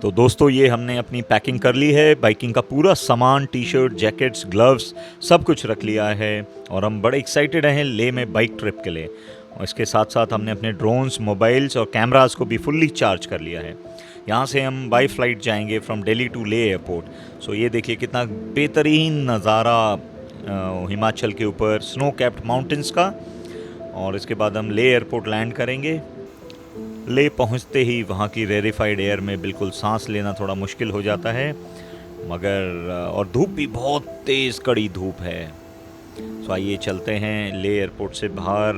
तो दोस्तों ये हमने अपनी पैकिंग कर ली है, बाइकिंग का पूरा सामान, टी शर्ट, जैकेट्स, ग्लव्स सब कुछ रख लिया है और हम बड़े एक्साइटेड हैं लेह में बाइक ट्रिप के लिए। और इसके साथ साथ हमने अपने ड्रोन्स, मोबाइल्स और कैमरास को भी फुल्ली चार्ज कर लिया है। यहाँ से हम बाई फ्लाइट जाएंगे from Delhi to Leh airport. So ये देखिए कितना बेहतरीन नज़ारा हिमाचल के ऊपर स्नो कैप्ड माउंटेंस का। और इसके बाद हम लेह एयरपोर्ट लैंड करेंगे। ले पहुंचते ही वहाँ की रेरिफाइड एयर में बिल्कुल सांस लेना थोड़ा मुश्किल हो जाता है, मगर और धूप भी बहुत तेज़ कड़ी धूप है। सो आइए चलते हैं ले एयरपोर्ट से बाहर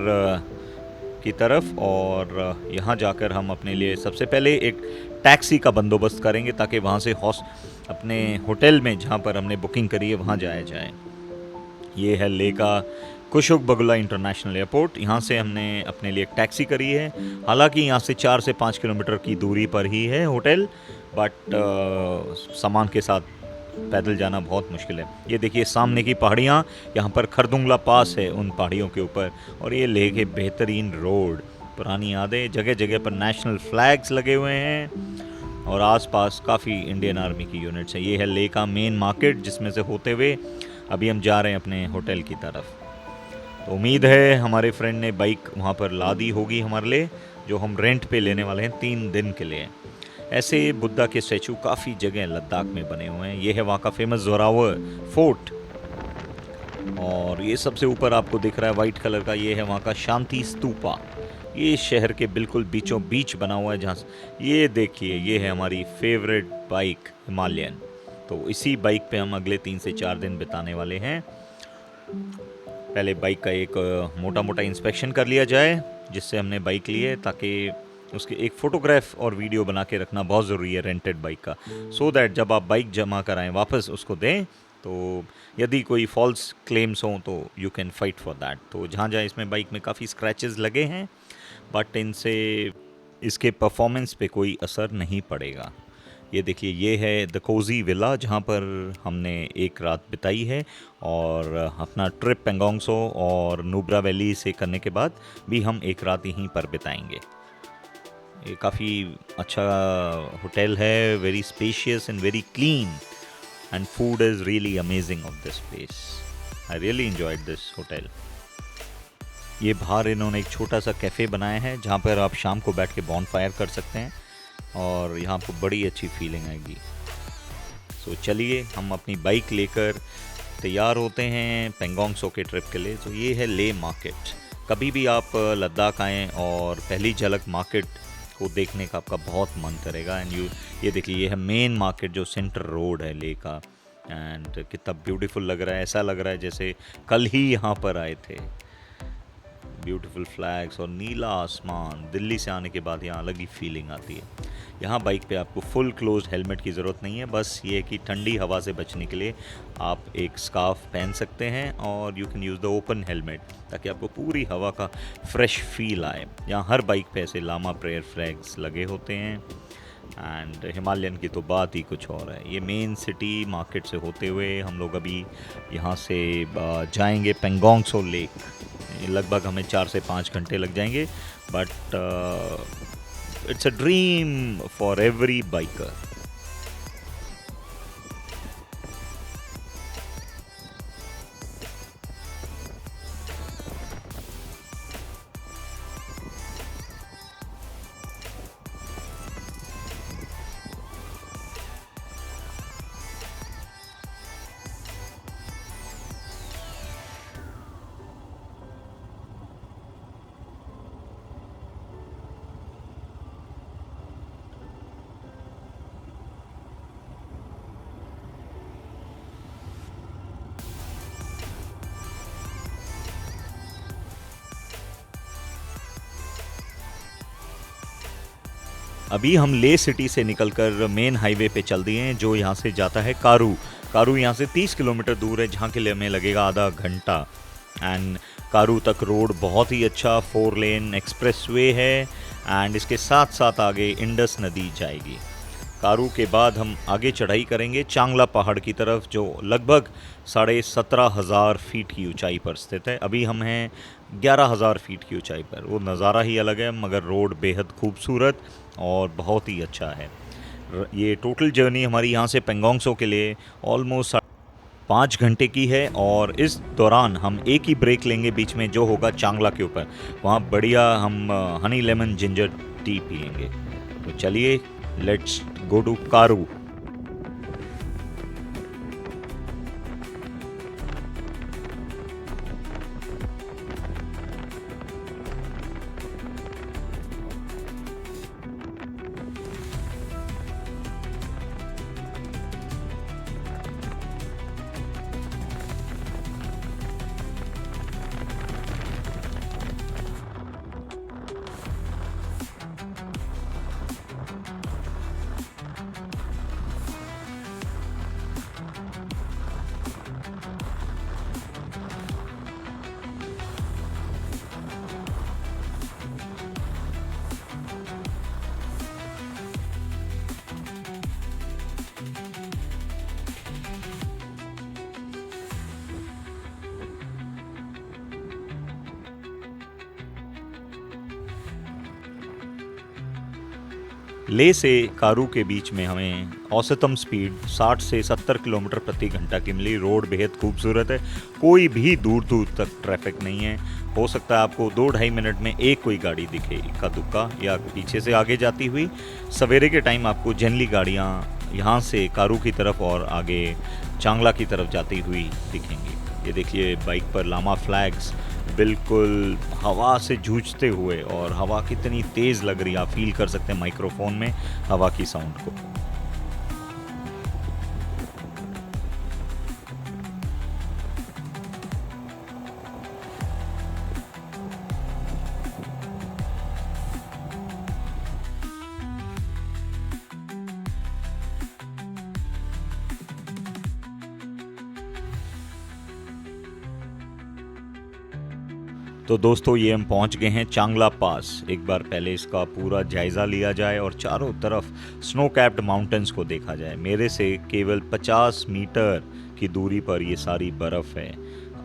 की तरफ और यहाँ जाकर हम अपने लिए सबसे पहले एक टैक्सी का बंदोबस्त करेंगे ताकि वहाँ से अपने होटल में जहाँ पर हमने बुकिंग करी है वहाँ जाया जाए। ये है ले का कुशोक बगुला इंटरनेशनल एयरपोर्ट। यहाँ से हमने अपने लिए एक टैक्सी करी है। हालांकि यहाँ से 4 से 5 किलोमीटर की दूरी पर ही है होटल, बट सामान के साथ पैदल जाना बहुत मुश्किल है। ये देखिए सामने की पहाड़ियाँ, यहाँ पर खरदुंगला पास है उन पहाड़ियों के ऊपर, और ये लेह के बेहतरीन रोड, पुरानी यादें, जगह जगह पर नेशनल फ्लैग्स लगे हुए हैं और आसपास काफ़ी इंडियन आर्मी की यूनिट्स हैं। ये है लेह का मेन मार्केट जिसमें से होते हुए अभी हम जा रहे हैं अपने होटल की तरफ। तो उम्मीद है हमारे फ्रेंड ने बाइक वहाँ पर ला दी होगी हमारे लिए, जो हम रेंट पे लेने वाले हैं 3 दिन के लिए। ऐसे बुद्धा के स्टैचू काफ़ी जगह लद्दाख में बने हुए हैं। ये है वहाँ का फेमस जोरावर फोर्ट, और ये सबसे ऊपर आपको दिख रहा है वाइट कलर का, ये है वहाँ का शांति स्तूपा। ये शहर के बिल्कुल बीचों बीच बना हुआ है जहाँ ये देखिए, ये है हमारी फेवरेट बाइक हिमालयन। तो इसी बाइक पे हम अगले 3 से 4 दिन बिताने वाले हैं। पहले बाइक का एक मोटा मोटा इंस्पेक्शन कर लिया जाए जिससे हमने बाइक ली है, ताकि उसके एक फ़ोटोग्राफ और वीडियो बना के रखना बहुत ज़रूरी है रेंटेड बाइक का, सो दैट जब आप बाइक जमा कराएं वापस उसको दें तो यदि कोई फॉल्स क्लेम्स हों तो you can fight for that. तो जहाँ जहाँ इसमें बाइक में काफ़ी स्क्रैचेस लगे हैं, बट इनसे इसके परफॉर्मेंस पे कोई असर नहीं पड़ेगा। ये देखिए, ये है द कोजी विला जहाँ पर हमने एक रात बिताई है, और अपना ट्रिप पेंगोंगसो और नुब्रा वैली से करने के बाद भी हम एक रात यहीं पर बिताएंगे। ये काफ़ी अच्छा होटल है, very spacious and very clean, and food is really amazing of this place. I really enjoyed this hotel. ये बाहर इन्होंने एक छोटा सा कैफ़े बनाया है जहाँ पर आप शाम को बैठ के बॉनफायर कर सकते हैं और यहाँ आपको बड़ी अच्छी फीलिंग आएगी। सो चलिए हम अपनी बाइक लेकर तैयार होते हैं पेंगोंगसो के ट्रिप के लिए। तो ये है ले मार्केट। कभी भी आप लद्दाख आएँ और पहली झलक मार्केट को देखने का आपका बहुत मन करेगा। एंड ये देखिए, ये है मेन मार्केट जो सेंटर रोड है ले का, एंड कितना ब्यूटीफुल लग रहा है। ऐसा लग रहा है जैसे कल ही यहाँ पर आए थे। ब्यूटीफुल फ्लैग्स और नीला आसमान, दिल्ली से आने के बाद यहाँ अलग ही फीलिंग आती है। यहाँ बाइक पे आपको फुल क्लोज्ड हेलमेट की ज़रूरत नहीं है, बस ये कि ठंडी हवा से बचने के लिए आप एक स्कार्फ पहन सकते हैं और you can use the open helmet ताकि आपको पूरी हवा का फ्रेश फील आए। यहाँ हर बाइक पे ऐसे लामा प्रेयर फ्लैग्स लगे होते हैं, एंड हिमालयन की तो बात ही कुछ और है। ये मेन सिटी मार्केट से होते हुए हम लोग अभी यहाँ से जाएंगे पेंगोंगसो लेक। लगभग हमें 4 से 5 घंटे लग जाएंगे, but it's a dream for every biker. अभी हम ले सिटी से निकलकर मेन हाईवे पे चल दिए हैं जो यहाँ से जाता है कारू। कारू यहाँ से 30 किलोमीटर दूर है, जहाँ के लिए हमें लगेगा आधा घंटा। एंड कारू तक रोड बहुत ही अच्छा 4 लेन एक्सप्रेसवे है, एंड इसके साथ साथ आगे इंडस नदी जाएगी। कारू के बाद हम आगे चढ़ाई करेंगे चांगला पहाड़ की तरफ, जो लगभग 17,500 फीट की ऊंचाई पर स्थित है। अभी हम हैं 11,000 फीट की ऊंचाई पर। वो नज़ारा ही अलग है, मगर रोड बेहद खूबसूरत और बहुत ही अच्छा है। ये टोटल जर्नी हमारी यहाँ से पेंगोंगसो के लिए ऑलमोस्ट 5 घंटे की है, और इस दौरान हम एक ही ब्रेक लेंगे बीच में, जो होगा चांगला के ऊपर। वहाँ बढ़िया हम हनी लेमन जिंजर टी पियेंगे। तो चलिए, लेट्स गो टू कारू। ले से कारू के बीच में हमें औसतम स्पीड 60 से 70 किलोमीटर प्रति घंटा की मिली। रोड बेहद खूबसूरत है, कोई भी दूर दूर तक ट्रैफिक नहीं है। हो सकता है आपको 2-2.5 मिनट में एक कोई गाड़ी दिखे इक्का दुक्का, या पीछे से आगे जाती हुई। सवेरे के टाइम आपको जनरली गाड़ियाँ यहाँ से कारू की तरफ और आगे चांगला की तरफ जाती हुई दिखेंगी। ये देखिए, बाइक पर लामा फ्लैग्स बिल्कुल हवा से जूझते हुए, और हवा कितनी तेज़ लग रही है, आप फील कर सकते हैं माइक्रोफोन में हवा की साउंड को। तो दोस्तों, ये हम पहुंच गए हैं चांगला पास। एक बार पहले इसका पूरा जायज़ा लिया जाए और चारों तरफ स्नो कैप्ड माउंटेन्स को देखा जाए। मेरे से केवल 50 मीटर की दूरी पर ये सारी बर्फ़ है,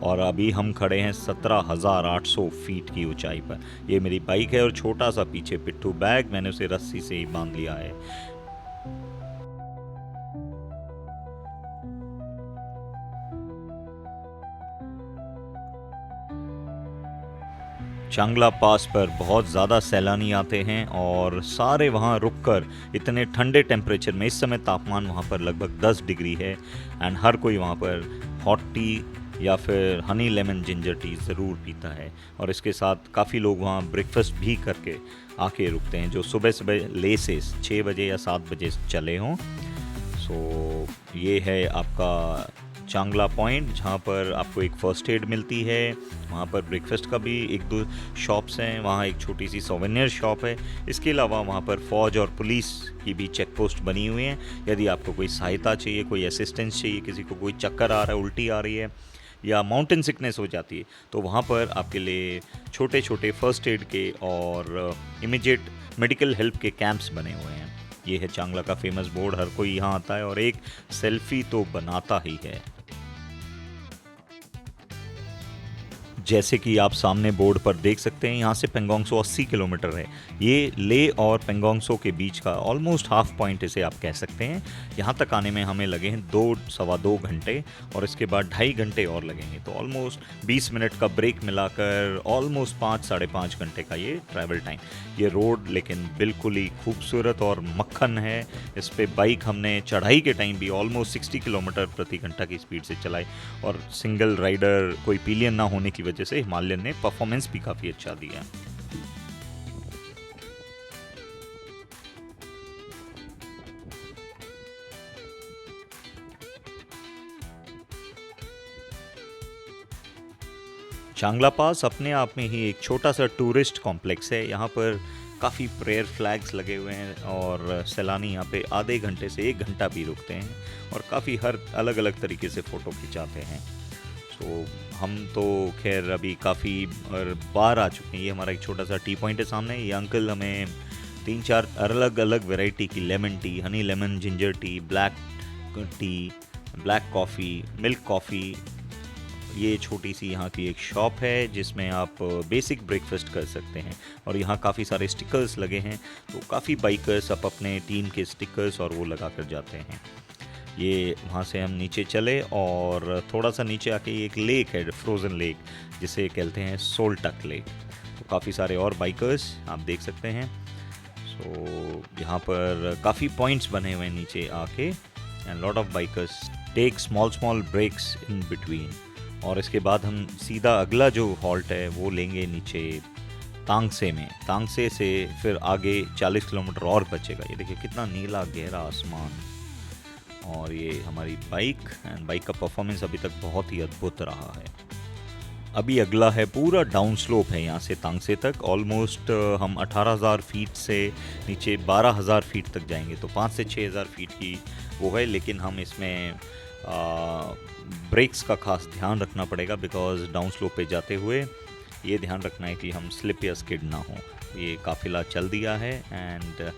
और अभी हम खड़े हैं 17,800 फीट की ऊंचाई पर। ये मेरी बाइक है और छोटा सा पीछे पिट्ठू बैग, मैंने उसे रस्सी से ही बांध लिया है। चांगला पास पर बहुत ज़्यादा सैलानी आते हैं, और सारे वहाँ रुककर इतने ठंडे टेम्परेचर में, इस समय तापमान वहाँ पर लगभग 10 डिग्री है, एंड हर कोई वहाँ पर हॉट टी या फिर हनी लेमन जिंजर टी ज़रूर पीता है। और इसके साथ काफ़ी लोग वहाँ ब्रेकफास्ट भी करके आके रुकते हैं, जो सुबह सुबह ले से 6 बजे या 7 बजे चले हों। सो ये है आपका चांगला पॉइंट, जहाँ पर आपको एक फ़र्स्ट एड मिलती है। वहाँ पर ब्रेकफास्ट का भी 1-2 शॉप्स हैं, वहाँ एक छोटी सी सोवेनियर शॉप है। इसके अलावा वहाँ पर फ़ौज और पुलिस की भी चेक पोस्ट बनी हुई हैं। यदि आपको कोई सहायता चाहिए, कोई असिस्टेंस चाहिए, किसी को कोई चक्कर आ रहा है, उल्टी आ रही है, या माउंटेन सिकनेस हो जाती है, तो वहाँ पर आपके लिए छोटे छोटे फ़र्स्ट एड के और इमीडिएट मेडिकल हेल्प के कैंप्स बने हुए हैं। ये है चांगला का फेमस बोर्ड, हर कोई यहाँ आता है और एक सेल्फी तो बनाता ही है। जैसे कि आप सामने बोर्ड पर देख सकते हैं, यहाँ से पेंगोंगसो 80 किलोमीटर है। ये ले और पेंगोंगसो के बीच का ऑलमोस्ट हाफ पॉइंट इसे आप कह सकते हैं। यहाँ तक आने में हमें लगे हैं 2-2.25 घंटे, और इसके बाद 2.5 घंटे और लगेंगे। तो ऑलमोस्ट 20 मिनट का ब्रेक मिलाकर ऑलमोस्ट 5-5.5 घंटे का ये ट्रैवल टाइम। ये रोड लेकिन बिल्कुल ही खूबसूरत और मक्खन है। इस पर बाइक हमने चढ़ाई के टाइम भी ऑलमोस्ट 60 किलोमीटर प्रति घंटा की स्पीड से चलाई, और सिंगल राइडर कोई पिलियन ना होने की वजह से हिमालयन ने परफॉर्मेंस भी काफी अच्छा दिया। चांगला पास अपने आप में ही एक छोटा सा टूरिस्ट कॉम्प्लेक्स है। यहाँ पर काफ़ी प्रेयर फ्लैग्स लगे हुए हैं, और सैलानी यहाँ पे आधे घंटे से 1 घंटा भी रुकते हैं, और काफ़ी हर अलग अलग तरीके से फ़ोटो खिंचाते हैं। तो हम तो खैर अभी काफ़ी बार आ चुके हैं। ये हमारा एक छोटा सा टी पॉइंट है सामने। ये अंकल हमें 3-4 अलग अलग वैरायटी की lemon tea, honey lemon ginger tea, black T, black coffee, milk coffee, ये छोटी सी यहाँ की एक शॉप है जिसमें आप बेसिक ब्रेकफास्ट कर सकते हैं, और यहाँ काफ़ी सारे स्टिकर्स लगे हैं, तो काफ़ी बाइकर्स अपने टीम के स्टिकर्स और वो लगा कर जाते हैं। ये वहाँ से हम नीचे चले और थोड़ा सा नीचे आके एक लेक है, फ्रोज़न लेक, जिसे कहते हैं सोलटक लेक। तो काफ़ी सारे और बाइकर्स आप देख सकते हैं। सो यहाँ पर काफ़ी पॉइंट्स बने हुए हैं नीचे आके, and lot of bikers take small breaks in between. और इसके बाद हम सीधा अगला जो हॉल्ट है वो लेंगे नीचे तांगसे में। तांगसे से फिर आगे 40 किलोमीटर और बचेगा। ये देखिए कितना नीला गहरा आसमान, और ये हमारी बाइक, एंड बाइक का परफॉर्मेंस अभी तक बहुत ही अद्भुत रहा है। अभी अगला है पूरा डाउन स्लोप है यहाँ से तांगसे तक। ऑलमोस्ट हम 18,000 फीट से नीचे 12,000 फीट तक जाएंगे, तो 5 से 6,000 फीट की वो है। लेकिन हम इसमें ब्रेक्स का खास ध्यान रखना पड़ेगा, बिकॉज डाउन स्लोप पे जाते हुए ये ध्यान रखना है कि हम स्लिप या स्किड ना हो। ये काफिला चल दिया है, एंड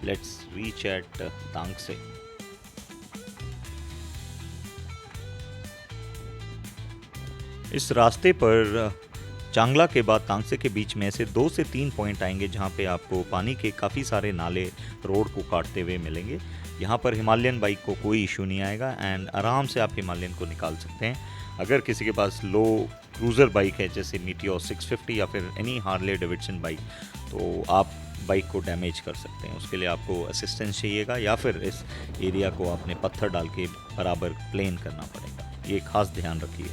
लेट्स रीच एट तांगसे। इस रास्ते पर चांगला के बाद तांगसे के बीच में ऐसे 2 से 3 पॉइंट आएंगे जहाँ पे आपको पानी के काफ़ी सारे नाले रोड को काटते हुए मिलेंगे। यहाँ पर हिमालयन बाइक को कोई इशू नहीं आएगा, एंड आराम से आप हिमालयन को निकाल सकते हैं। अगर किसी के पास लो क्रूज़र बाइक है जैसे मीटियोर 650 या फिर एनी हार्ले डेविडसन बाइक, तो आप बाइक को डैमेज कर सकते हैं। उसके लिए आपको असिस्टेंस चाहिएगा, या फिर इस एरिया को आपने पत्थर डाल के बराबर प्लेन करना पड़ेगा। ये खास ध्यान रखिए।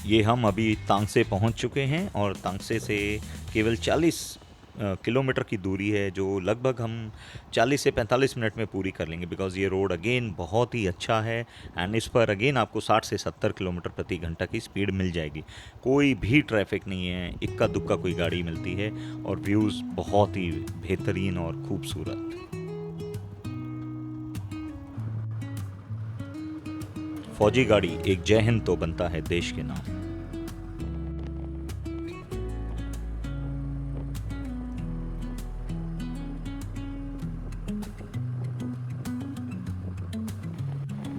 ये हम अभी तांगसे पहुंच चुके हैं, और तांगसे से केवल 40 किलोमीटर की दूरी है, जो लगभग हम 40 से 45 मिनट में पूरी कर लेंगे, बिकॉज़ ये रोड अगेन बहुत ही अच्छा है, एंड इस पर अगेन आपको 60 से 70 किलोमीटर प्रति घंटा की स्पीड मिल जाएगी। कोई भी ट्रैफिक नहीं है, इक्का दुक्का कोई गाड़ी मिलती है, और व्यूज़ बहुत ही बेहतरीन और खूबसूरत। फौजी गाड़ी एक जय हिंद तो बनता है देश के नाम।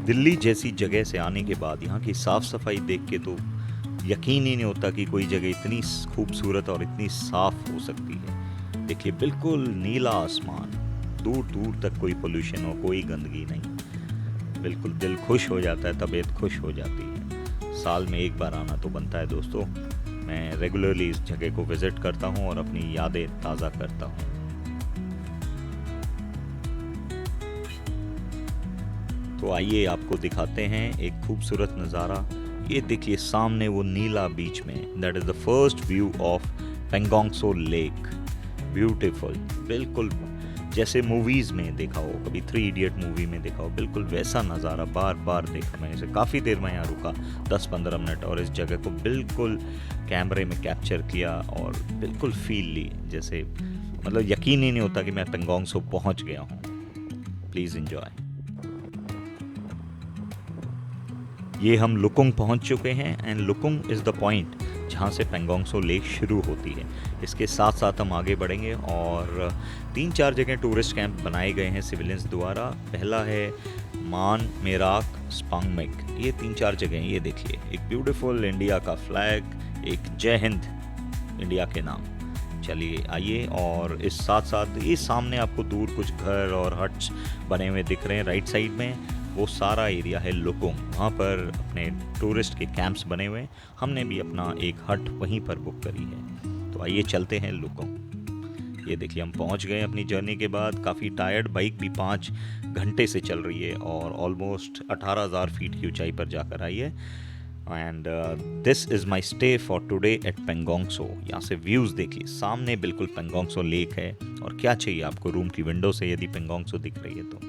दिल्ली जैसी जगह से आने के बाद यहाँ की साफ सफाई देख के तो यकीन ही नहीं होता कि कोई जगह इतनी खूबसूरत और इतनी साफ हो सकती है। देखिए बिल्कुल नीला आसमान, दूर दूर तक कोई पोल्यूशन हो, कोई गंदगी नहीं, बिल्कुल दिल खुश हो जाता है, तबीयत खुश हो जाती है। साल में एक बार आना तो बनता है दोस्तों। मैं रेगुलरली इस जगह को विजिट करता हूँ और अपनी यादें ताज़ा करता हूँ। तो आइए आपको दिखाते हैं एक खूबसूरत नज़ारा। ये देखिए सामने वो नीला बीच में, that is the first view of Pangong so lake. Beautiful, बिल्कुल जैसे मूवीज़ में देखा हो, कभी 3 इडियट मूवी में देखा हो, बिल्कुल वैसा नज़ारा बार बार देखा मैंने। से काफ़ी देर मैं यहाँ रुका, 10-15 मिनट, और इस जगह को बिल्कुल कैमरे में कैप्चर किया और बिल्कुल फील ली, जैसे मतलब यकीन ही नहीं होता कि मैं पेंगोंग सो पहुँच गया हूँ। Please enjoy. ये हम लुकुंग पहुँच चुके हैं, and Lukung is the point जहाँ से पेंगोंग सो लेक शुरू होती है। इसके साथ साथ हम आगे बढ़ेंगे, और 3-4 जगह टूरिस्ट कैंप बनाए गए हैं सिविलियंस द्वारा। पहला है मान मेराक स्पांगमेक। ये 3-4 जगह हैं, ये देखिए, एक ब्यूटीफुल इंडिया का फ्लैग, एक जय हिंद इंडिया के नाम। चलिए आइए, और इस साथ साथ ये सामने आपको दूर कुछ घर और हट्स बने हुए दिख रहे हैं राइट साइड में, वो सारा एरिया है लुकुंग। वहाँ पर अपने टूरिस्ट के कैंप्स बने हुए हैं। हमने भी अपना एक हट वहीं पर बुक करी है। तो आइए चलते हैं लुकुंग। ये देखिए हम पहुँच गए अपनी जर्नी के बाद। काफ़ी टायर्ड, बाइक भी 5 घंटे से चल रही है और ऑलमोस्ट 18,000 फीट की ऊंचाई पर जाकर आई है। And this is my stay for today at Pangong Tso. यहाँ से व्यूज़ देखिए, सामने बिल्कुल पेंगोंग सो लेक है, और क्या चाहिए आपको रूम की विंडो से यदि पेंगोंग सो दिख रही है तो।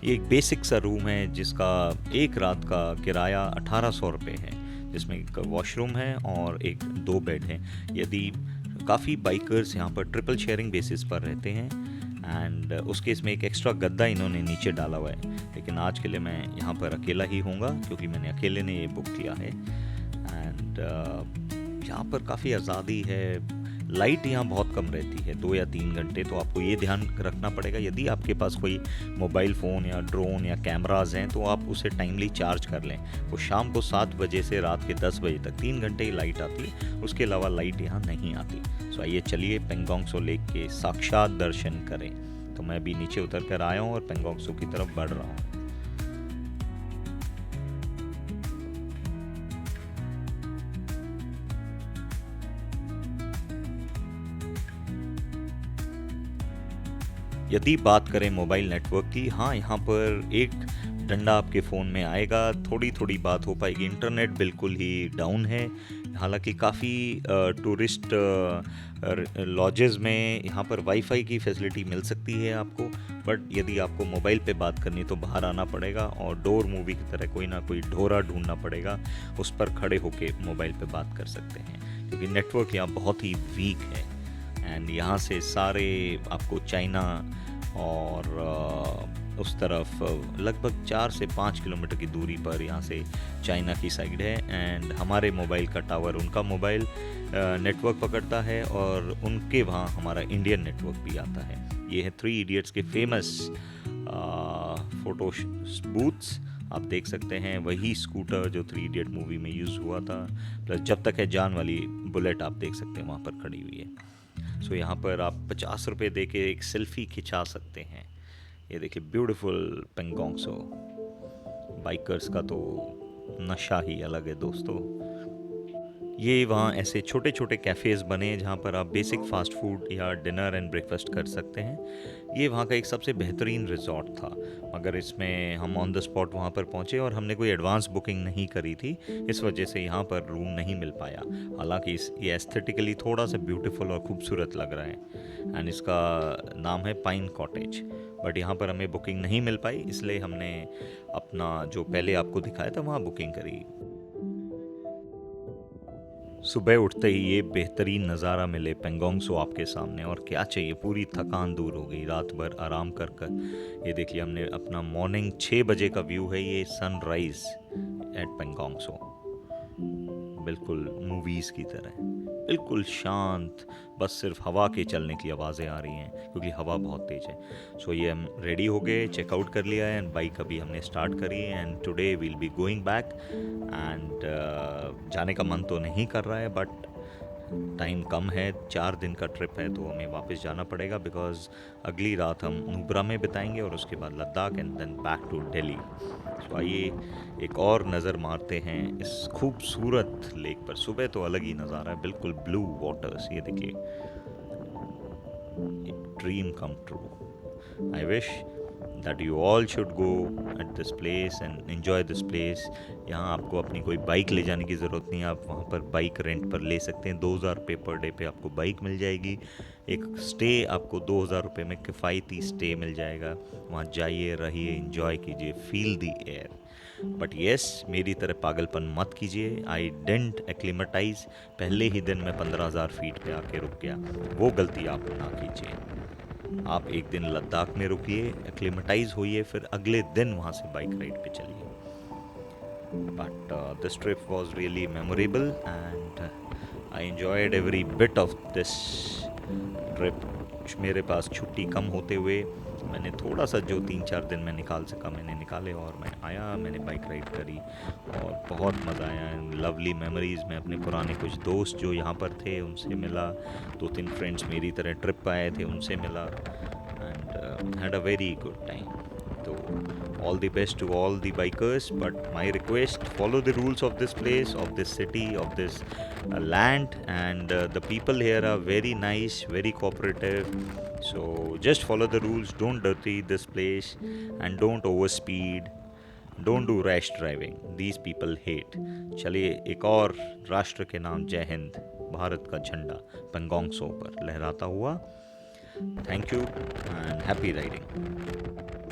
ये एक बेसिक सा रूम है जिसका एक रात का किराया 1800 रुपये है, जिसमें एक वॉशरूम है और 2 बेड हैं। यदि काफ़ी बाइकर्स यहाँ पर ट्रिपल शेयरिंग बेसिस पर रहते हैं, एंड उस केस में एक एक्स्ट्रा गद्दा इन्होंने नीचे डाला हुआ है। लेकिन आज के लिए मैं यहाँ पर अकेला ही हूँगा क्योंकि मैंने अकेले ने ये बुक किया है। एंड यहाँ पर काफ़ी आज़ादी है। लाइट यहाँ बहुत कम रहती है, 2 या 3 घंटे, तो आपको ये ध्यान रखना पड़ेगा यदि आपके पास कोई मोबाइल फ़ोन या ड्रोन या कैमराज हैं तो आप उसे टाइमली चार्ज कर लें। वो शाम को 7 बजे से रात के 10 बजे तक 3 घंटे ही लाइट आती है, उसके अलावा लाइट यहाँ नहीं आती। सो आइए चलिए पेंगोंग त्सो लेक के साक्षात दर्शन करें। तो मैं अभी नीचे उतर कर आया हूँ और पेंगोंग त्सो की तरफ बढ़ रहा हूँ। यदि बात करें मोबाइल नेटवर्क की, हाँ यहाँ पर एक डंडा आपके फ़ोन में आएगा, थोड़ी थोड़ी बात हो पाएगी। इंटरनेट बिल्कुल ही डाउन है। हालांकि काफ़ी टूरिस्ट लॉजेस में यहाँ पर वाईफाई की फैसिलिटी मिल सकती है आपको, बट यदि आपको मोबाइल पे बात करनी तो बाहर आना पड़ेगा और डोर मूवी की तरह कोई ना कोई ढोरा ढूंढना पड़ेगा, उस पर खड़े होके मोबाइल पे बात कर सकते हैं क्योंकि नेटवर्क यहाँ बहुत ही वीक है। एंड यहाँ से सारे आपको चाइना और उस तरफ लगभग 4 से 5 किलोमीटर की दूरी पर यहाँ से चाइना की साइड है। एंड हमारे मोबाइल का टावर उनका मोबाइल नेटवर्क पकड़ता है और उनके वहाँ हमारा इंडियन नेटवर्क भी आता है। ये है 3 इडियट्स के फेमस फोटो बूथ्स। आप देख सकते हैं वही स्कूटर जो 3 इडियट मूवी में यूज़ हुआ था, प्लस जब तक है जान वाली बुलेट आप देख सकते हैं वहाँ पर खड़ी हुई है। सो यहाँ पर आप 50 रुपये दे के एक सेल्फ़ी खिंचा सकते हैं। ये देखिए ब्यूटीफुल पेंगोंग त्सो। बाइकर्स का तो नशा ही अलग है दोस्तों। ये वहाँ ऐसे छोटे छोटे कैफ़ेज़ बने हैं जहाँ पर आप बेसिक फ़ास्ट फूड या डिनर एंड ब्रेकफास्ट कर सकते हैं। ये वहाँ का एक सबसे बेहतरीन रिजॉर्ट था, मगर इसमें हम ऑन द स्पॉट वहाँ पर पहुँचे और हमने कोई एडवांस बुकिंग नहीं करी थी, इस वजह से यहाँ पर रूम नहीं मिल पाया। हालांकि ये एस्थेटिकली थोड़ा सा ब्यूटीफुल और ख़ूबसूरत लग रहा है एंड इसका नाम है पाइन कॉटेज, बट यहाँ पर हमें बुकिंग नहीं मिल पाई, इसलिए हमने अपना जो पहले आपको दिखाया था वहाँ बुकिंग करी। सुबह उठते ही ये बेहतरीन नज़ारा मिले पेंगोंग त्सो आपके सामने, और क्या चाहिए, पूरी थकान दूर हो गई रात भर आराम कर कर। ये देखिए हमने अपना मॉर्निंग 6 बजे का व्यू है, ये सनराइज़ एट पेंगोंग त्सो, बिल्कुल मूवीज़ की तरह, बिल्कुल शांत, बस सिर्फ हवा के चलने की आवाज़ें आ रही हैं क्योंकि हवा बहुत तेज़ है। सो ये हम रेडी हो गए, चेकआउट कर लिया है एंड बाइक अभी हमने स्टार्ट करी है and today we'll be going back. And जाने का मन तो नहीं कर रहा है बट टाइम कम है, 4 दिन का ट्रिप है तो हमें वापस जाना पड़ेगा बिकॉज अगली रात हम नुब्रा में बिताएंगे और उसके बाद Ladakh and then back to Delhi. तो आइए एक और नज़र मारते हैं इस खूबसूरत लेक पर। सुबह तो अलग ही नज़ारा है, बिल्कुल ब्लू वाटर्स, ये देखिए, dream come true. I wish that you all should go at this place and enjoy this place। यहाँ आपको अपनी कोई बाइक ले जाने की ज़रूरत नहीं, आप वहाँ पर बाइक रेंट पर ले सकते हैं। 2000 रुपये पर डे पे आपको बाइक मिल जाएगी। एक स्टे आपको 2000 रुपये में किफ़ायती स्टे मिल जाएगा। वहाँ जाइए, रहिए, इंजॉय कीजिए, feel the air. But yes, मेरी तरह पागलपन मत कीजिए। आई डेंट एक्लिमेटाइज, पहले ही दिन में 15,000 फीट पे आके रुक गया, वो गलती आप ना कीजिए। आप एक दिन लद्दाख में रुकिए, एक्लिमेटाइज होइए, फिर अगले दिन वहाँ से बाइक राइड पे चलिए। But this trip was really memorable and I enjoyed every bit of this trip. मेरे पास छुट्टी कम होते हुए मैंने थोड़ा सा जो 3-4 दिन में निकाल सका मैंने निकाले और मैं आया, मैंने बाइक राइड करी और बहुत मज़ा आया। लवली मेमोरीज़ में अपने पुराने कुछ दोस्त जो यहाँ पर थे उनसे मिला, 2-3 फ्रेंड्स मेरी तरह ट्रिप पर आए थे उनसे मिला and had a very good time. तो all the best to all the bikers, but my request, follow the rules of this place, of this city, of this land, and the people here are very nice, very cooperative, so just follow the rules, don't dirty this place and don't overspeed, don't do rash driving, these people hate। चलिए एक और राष्ट्र के नाम जय हिंद, भारत का झंडा पेंगोंग त्सो पर लहराता हुआ। Thank you and happy riding.